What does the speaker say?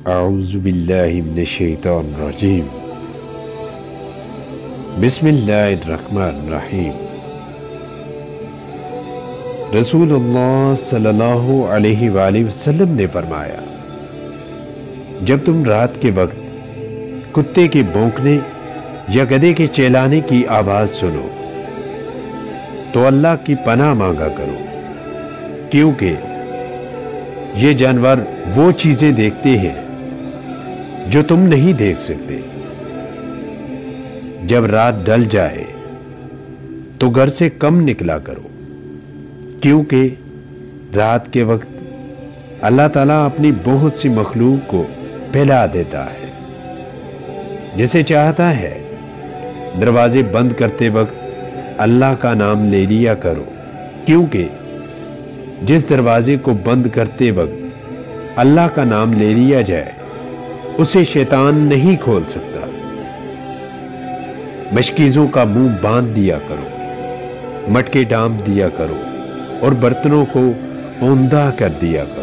اعوذ باللہ من الشیطان الرجیم بسم اللہ الرحمن الرحیم۔ رسول اللہ صلی اللہ علیہ وآلہ وسلم نے فرمایا، جب تم رات کے وقت کتے کے بھونکنے یا گدھے کے چیلانے کی آواز سنو تو اللہ کی پناہ مانگا کرو، کیونکہ یہ جانور وہ چیزیں دیکھتے ہیں جو تم نہیں دیکھ سکتے۔ جب رات ڈل جائے تو گھر سے کم نکلا کرو، کیونکہ رات کے وقت اللہ تعالیٰ اپنی بہت سی مخلوق کو پھیلا دیتا ہے۔ جسے چاہتا ہے دروازے بند کرتے وقت اللہ کا نام لے لیا کرو، کیونکہ جس دروازے کو بند کرتے وقت اللہ کا نام لے لیا جائے اسے شیطان نہیں کھول سکتا۔ مشکیزوں کا منہ باندھ دیا کرو، مٹکے ڈانپ دیا کرو اور برتنوں کو اوندھا کر دیا کرو۔